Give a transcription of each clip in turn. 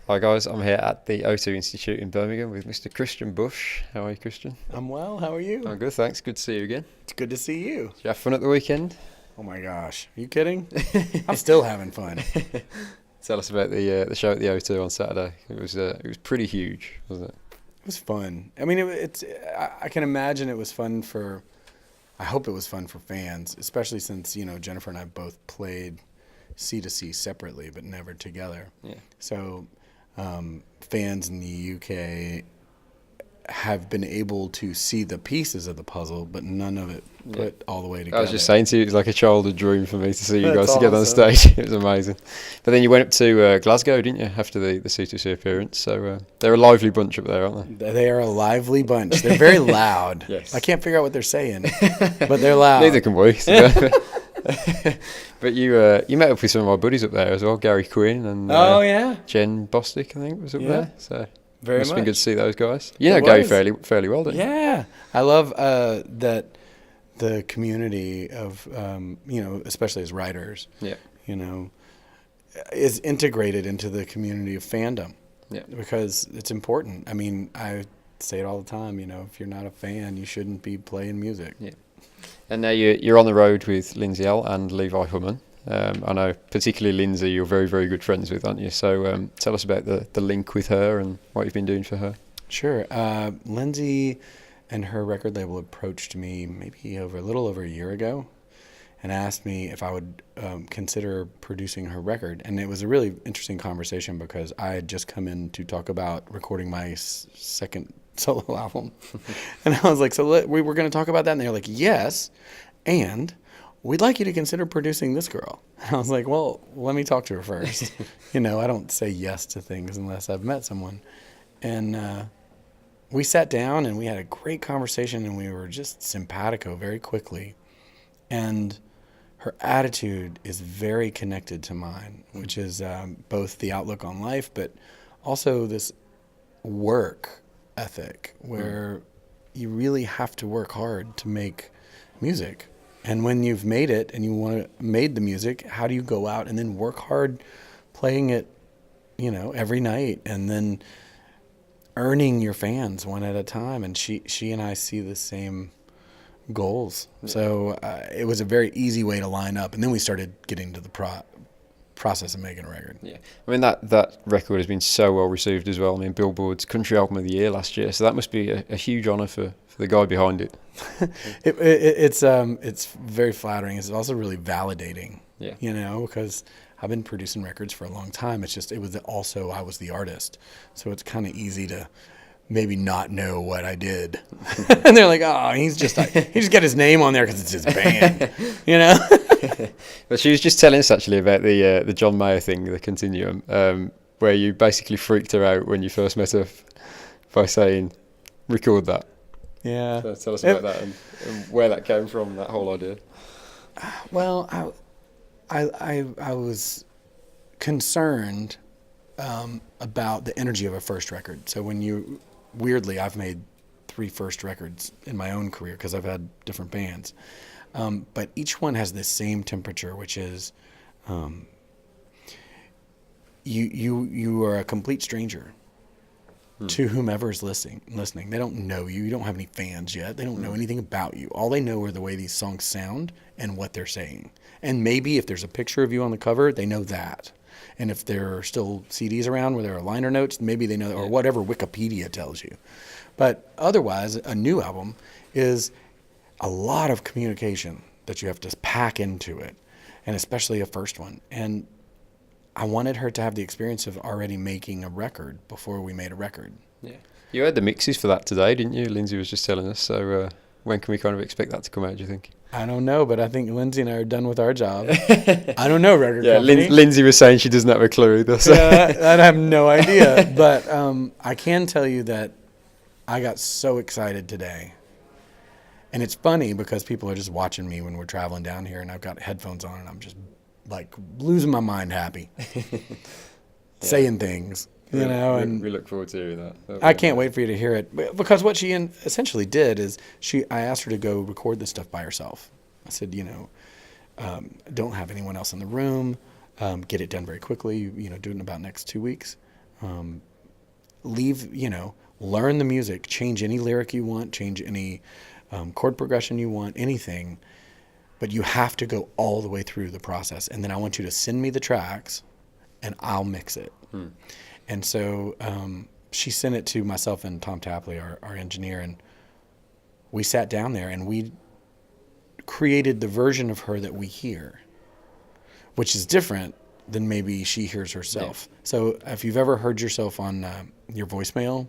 Hi guys, I'm here at the O2 Institute in Birmingham with Mr. Kristian Bush. How are you, Kristian? I'm well. How are you? I'm good, thanks. Good to see you again. It's good to see you. Did you have fun at the weekend? Oh my gosh. Are you kidding? I'm still having fun. Tell us about the show at the O2 on Saturday. It was pretty huge, wasn't it? It was fun. I mean, I can imagine it was fun for, I hope it was fun for fans, especially since, Jennifer and I both played C to C separately, but never together. Yeah. So fans in the UK have been able to see the pieces of the puzzle, but none of it put all the way together. I was just saying to you, it was like a childhood dream for me to see you That's guys together on awesome. stage. It was amazing. But then you went up to Glasgow, didn't you, after the C2C appearance? So they're a lively bunch up there, aren't they? They are a lively bunch. They're very loud. Yes. I can't figure out what they're saying, but they're loud. Neither can we. But you met up with some of my buddies up there as well, Gary Quinn and yeah. Jen Bostic, I think, was up Yeah. there. So Very must have much. been good to see those guys. You It know Gary was. fairly well, don't you? Yeah. I love that the community of, especially as writers, Yeah. is integrated into the community of fandom. Yeah. Because it's important. I mean, I say it all the time, if you're not a fan, you shouldn't be playing music. Yeah. And now you're on the road with Lindsay Ell and Levi Humman. I know particularly Lindsay you're very, very good friends with, aren't you? So tell us about the link with her and what you've been doing for her. Sure. Lindsay and her record label approached me maybe a little over a year ago and asked me if I would consider producing her record. And it was a really interesting conversation because I had just come in to talk about recording my second solo album. And I was like, we were going to talk about that? And they were like, yes, and we'd like you to consider producing this girl. And I was like, well, let me talk to her first. I don't say yes to things unless I've met someone. And we sat down and we had a great conversation and we were just simpatico very quickly. And her attitude is very connected to mine, which is both the outlook on life, but also this work ethic where you really have to work hard to make music. And when you've made it and made the music, how do you go out and then work hard playing it, every night and then earning your fans one at a time? And she and I see the same goals. Yeah. So it was a very easy way to line up. And then we started getting to the process of making a record. Yeah, I mean that record has been so well received as well. I mean, Billboard's Country Album of the Year last year, so that must be a huge honour for the guy behind it. It's very flattering. It's also really validating. Yeah. Because I've been producing records for a long time. I was the artist, so it's kind of easy to maybe not know what I did. And they're like, oh, he just got his name on there because it's his band, But she was just telling us actually about the John Mayer thing, the Continuum, where you basically freaked her out when you first met her by saying, record that. Yeah. So tell us about that and where that came from, that whole idea. Well, I was concerned about the energy of a first record. So weirdly, I've made 3 first records in my own career because I've had different bands. But each one has this same temperature, which is you are a complete stranger to whomever's listening. They don't know you. You don't have any fans yet. They don't know anything about you. All they know are the way these songs sound and what they're saying. And maybe if there's a picture of you on the cover, they know that. And if there are still CDs around where there are liner notes, maybe they know, or whatever Wikipedia tells you. But otherwise, a new album is a lot of communication that you have to pack into it, and especially a first one. And I wanted her to have the experience of already making a record before we made a record. Yeah. You had the mixes for that today, didn't you? Lindsay was just telling us. So when can we kind of expect that to come out, do you think? I don't know, but I think Lindsay and I are done with our job. I don't know, record yeah, company. Lindsay was saying she doesn't have a clue either. So. Yeah, I have no idea. But I can tell you that I got so excited today. And it's funny because people are just watching me when we're traveling down here, and I've got headphones on, and I'm just like losing my mind happy, saying things, and we look forward to hearing that. I can't wait for you to hear it, because what she essentially did is I asked her to go record this stuff by herself. I said, don't have anyone else in the room, get it done very quickly, do it in about next 2 weeks. leave, learn the music, change any lyric you want, change any chord progression you want, anything. But you have to go all the way through the process. And then I want you to send me the tracks and I'll mix it. And so she sent it to myself and Tom Tapley, our engineer, and we sat down there and we created the version of her that we hear, which is different than maybe she hears herself. Yeah. So if you've ever heard yourself on your voicemail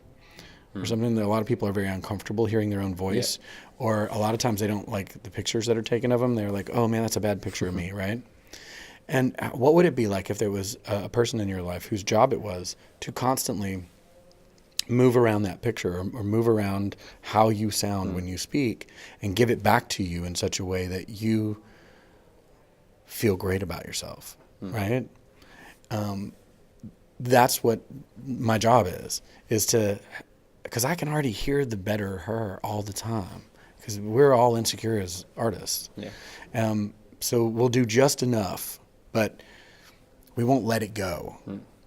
or something, a lot of people are very uncomfortable hearing their own voice, or a lot of times they don't like the pictures that are taken of them. They're like, oh man, that's a bad picture of me, right? And what would it be like if there was a person in your life whose job it was to constantly move around that picture or move around how you sound when you speak and give it back to you in such a way that you feel great about yourself, right? That's what my job is to, because I can already hear the better her all the time, because we're all insecure as artists. Yeah. So we'll do just enough, but we won't let it go.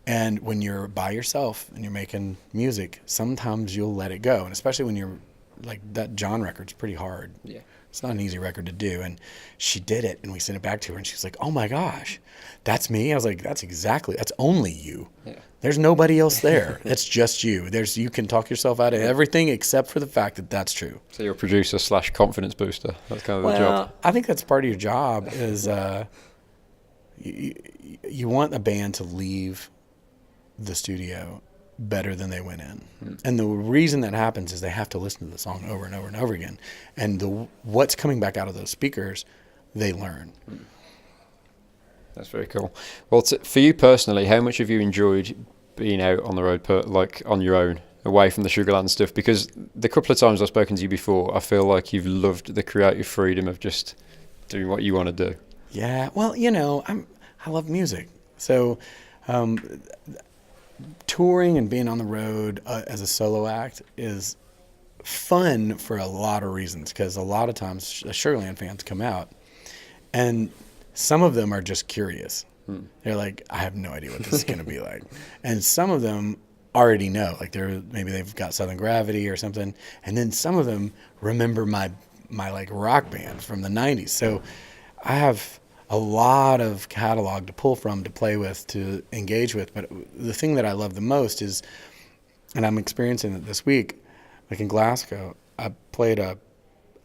And when you're by yourself and you're making music, sometimes you'll let it go. And especially when you're like, that John record's pretty hard. Yeah. It's not an easy record to do. And she did it, and we sent it back to her, and she's like, oh my gosh, that's me? I was like, that's only you. Yeah. There's nobody else there. It's just you. You can talk yourself out of everything except for the fact that that's true. So you're a producer / confidence booster. That's kind of the job. I think that's part of your job is you want a band to leave the studio better than they went in. And the reason that happens is they have to listen to the song over and over and over again. And what's coming back out of those speakers, they learn. That's very cool. Well, for you personally, how much have you enjoyed being out on the road, like on your own, away from the Sugarland stuff? Because the couple of times I've spoken to you before, I feel like you've loved the creative freedom of just doing what you want to do. Yeah, well, I love music. So touring and being on the road as a solo act is fun for a lot of reasons, because a lot of times Sugarland fans come out and some of them are just curious. They're like, I have no idea what this is going to be like. And some of them already know, like maybe they've got Southern Gravity or something. And then some of them remember my like rock band from the 90s. So I have a lot of catalog to pull from, to play with, to engage with. But the thing that I love the most is, and I'm experiencing it this week, like in Glasgow, I played an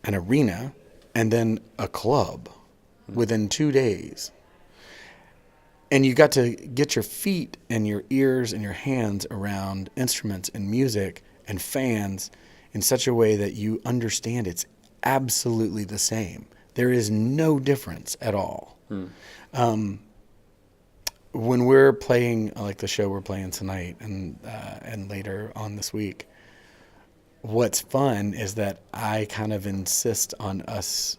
arena and then a club within 2 days. And you got to get your feet and your ears and your hands around instruments and music and fans in such a way that you understand it's absolutely the same. There is no difference at all. When we're playing, like the show we're playing tonight and later on this week, what's fun is that I kind of insist on us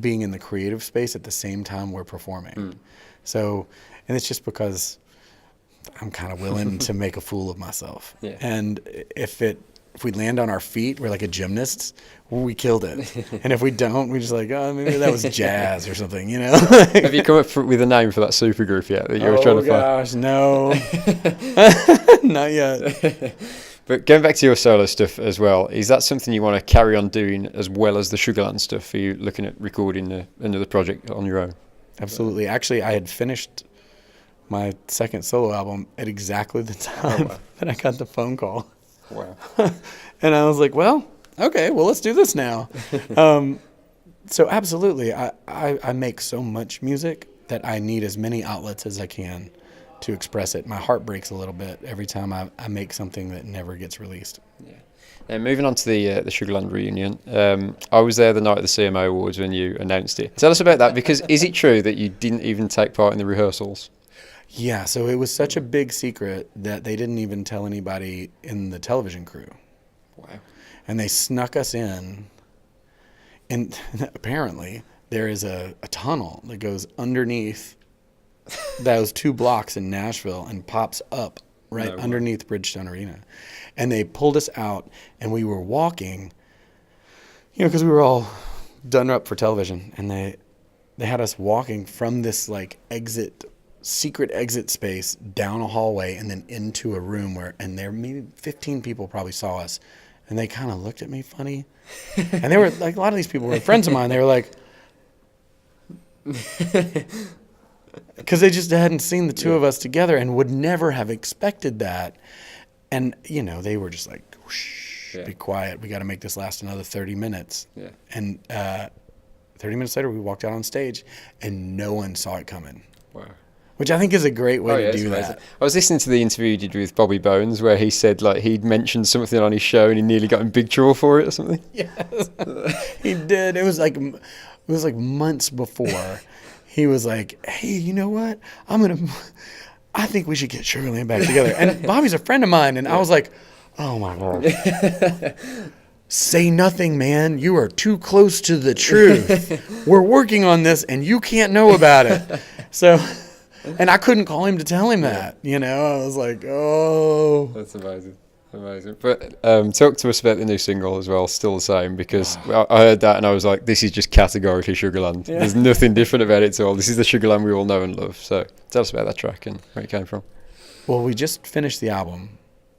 being in the creative space at the same time we're performing. So, and it's just because I'm kind of willing to make a fool of myself. Yeah. And if we land on our feet, we're like a gymnast, we killed it. And if we don't, we're just like, oh, maybe that was jazz or something, Have you come up with a name for that supergroup yet that you were trying to find? Oh gosh, no. Not yet. But going back to your solo stuff as well, is that something you want to carry on doing as well as the Sugarland stuff? Are you looking at recording another project on your own? Absolutely. Actually, I had finished my second solo album at exactly the time that I got the phone call. Wow. And I was like, well, okay, well, let's do this now. So absolutely, I make so much music that I need as many outlets as I can to express it. My heart breaks a little bit every time I make something that never gets released. Yeah. Now, moving on to the Sugarland Reunion, I was there the night of the CMA Awards when you announced it. Tell us about that, because is it true that you didn't even take part in the rehearsals? Yeah, so it was such a big secret that they didn't even tell anybody in the television crew. Wow. And they snuck us in. And apparently there is a tunnel that goes underneath those 2 blocks in Nashville and pops up underneath Bridgestone Arena. And they pulled us out, and we were walking, because we were all done up for television. And they had us walking from this like exit secret exit space down a hallway and then into a room and there maybe 15 people probably saw us, and they kind of looked at me funny, and they were like, a lot of these people were friends of mine. They were like, because they just hadn't seen the two of us together and would never have expected that, and they were just like, whoosh, be quiet. We got to make this last another 30 minutes. Yeah. And 30 minutes later, we walked out on stage, and no one saw it coming. Wow. Which I think is a great way to do that. I was listening to the interview you did with Bobby Bones, where he said like he'd mentioned something on his show and he nearly got in big trouble for it or something. Yes, he did. It was like months before. He was like, "Hey, you know what? I think we should get Sugarland back together." And Bobby's a friend of mine, and I was like, "Oh my God." Say nothing, man. You are too close to the truth. We're working on this, and you can't know about it. So, and I couldn't call him to tell him that. I was like, oh. That's amazing. Amazing. But talk to us about the new single as well, Still the Same, because I heard that and I was like, this is just categorically Sugarland. Yeah. There's nothing different about it at all. This is the Sugarland we all know and love. So tell us about that track and where it came from. Well, we just finished the album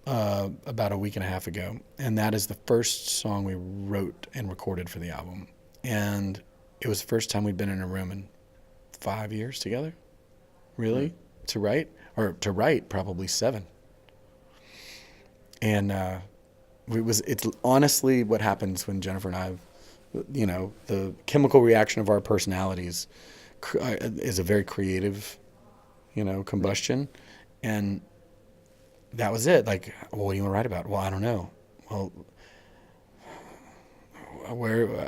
about a week and a half ago, and that is the first song we wrote and recorded for the album. And it was the first time we'd been in a room in 5 years together, really, to write probably 7. And it's honestly what happens when Jennifer and I, the chemical reaction of our personalities is a very creative, combustion. And that was it. Like, well, what do you want to write about? Well, I don't know. Well,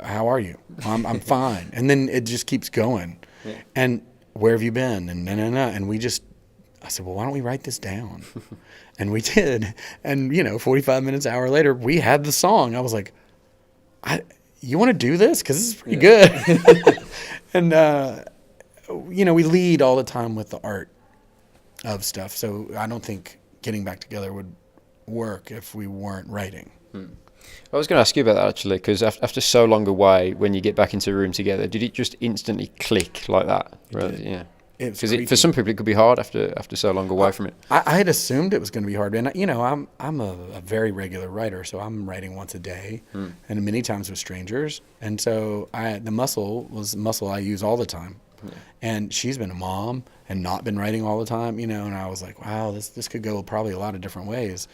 how are you? Well, I'm fine. And then it just keeps going. Yeah. And where have you been? And and I said, well, why don't we write this down? And we did. And 45 minutes, hour later, we had the song. I was like, you want to do this? Because this is pretty good. And we lead all the time with the art of stuff. So I don't think getting back together would work if we weren't writing. I was going to ask you about that actually, because after so long away, when you get back into a room together, did it just instantly click like that? Yeah. Because for some people it could be hard after so long away from it. I had assumed it was going to be hard, and I'm a very regular writer, so I'm writing once a day, and many times with strangers, and so the muscle was muscle I use all the time. Yeah. And she's been a mom and not been writing all the time, and I was like, wow, this could go probably a lot of different ways.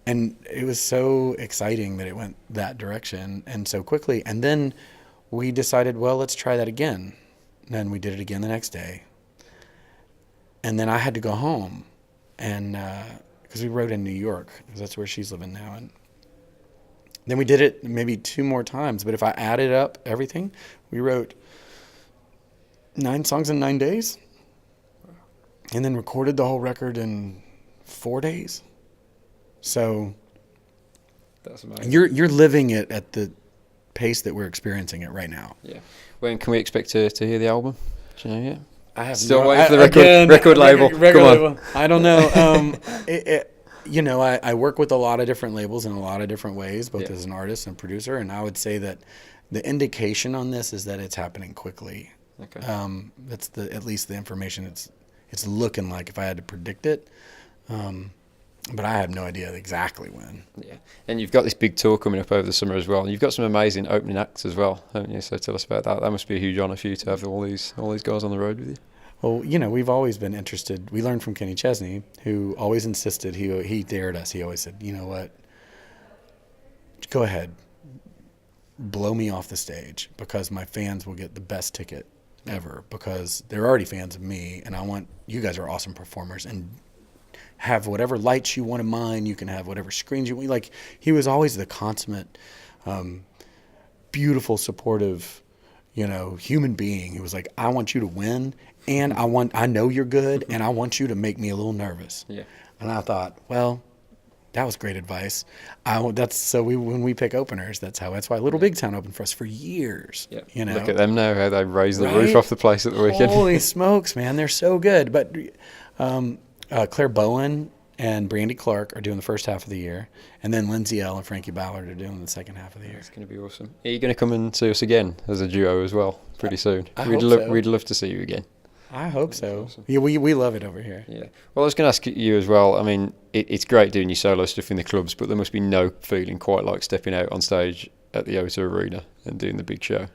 And it was so exciting that it went that direction and so quickly. And then we decided, well, let's try that again. And then we did it again the next day. And then I had to go home, and because we wrote in New York, because that's where she's living now. And then we did it maybe 2 more times. But if I added up everything, we wrote 9 songs in 9 days, and then recorded the whole record in 4 days. So that's amazing. You're living it at the pace that we're experiencing it right now. Yeah. When can we expect to hear the album? Do you know yet? I have still waiting for the record label. Come on. I don't know. I work with a lot of different labels in a lot of different ways, both as an artist and producer, and I would say that the indication on this is that it's happening quickly. Okay. That's at least the information it's looking like if I had to predict it. But I have no idea exactly when. Yeah, and you've got this big tour coming up over the summer as well. And you've got some amazing opening acts as well, haven't you? So tell us about that. That must be a huge honour for you to have all these guys on the road with you. Well, we've always been interested. We learned from Kenny Chesney, who always insisted. He dared us. He always said, you know what? Go ahead, blow me off the stage, because my fans will get the best ticket ever, because they're already fans of me, and you guys are awesome performers, and have whatever lights you want in mind. You can have whatever screens you want. Like, he was always the consummate, beautiful, supportive, human being. He was like, I want you to win, and I know you're good, and I want you to make me a little nervous. Yeah. And I thought, well, that was great advice. When we pick openers, that's why Little Big Town opened for us for years. Yeah. Look at them now, how they raised the roof off the place at the weekend. Holy smokes, man, they're so good. But Claire Bowen and Brandy Clark are doing the first half of the year, and then Lindsay Ell and Frankie Ballard are doing the second half of the year. It's going to be awesome. Are you going to come and see us again as a duo as well pretty soon? I hope so. We'd love to see you again. I hope so. Awesome. Yeah, we love it over here. Yeah. Well, I was going to ask you as well. I mean, it's great doing your solo stuff in the clubs, but there must be no feeling quite like stepping out on stage at the O2 Arena and doing the big show.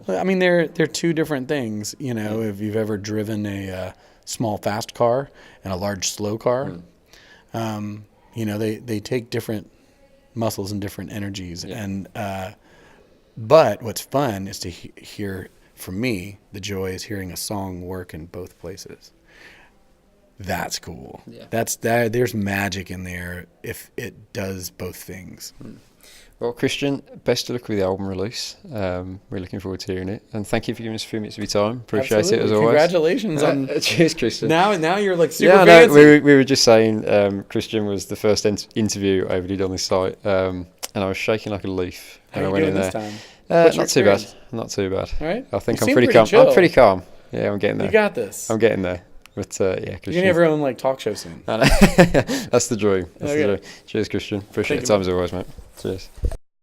Well, I mean, they're two different things. You know, if you've ever driven a small fast car and a large slow car, you know, they take different muscles and different energies. Yeah. And but what's fun is to hear. For me, the joy is hearing a song work in both places. That's cool. Yeah. There's magic in there if it does both things. Well, Kristian, best of luck with the album release. We're looking forward to hearing it, and thank you for giving us a few minutes of your time. Appreciate Absolutely. it as always. Congratulations on cheers, Kristian. now you're like super Yeah, fancy. no, we were just saying Kristian was the first interview I ever did on this site, and I was shaking like a leaf How when I are went you in doing there. this time? Not too bad. Not too bad. All right. I think You I'm seem pretty calm. chill. I'm pretty calm. Yeah, I'm getting there. You got this. I'm getting there. But yeah, You're Kristian. gonna have your own like talk show soon. That's the dream. That's Okay. the dream. Cheers, Kristian. Appreciate Thank your you, time as always, mate. Cheers.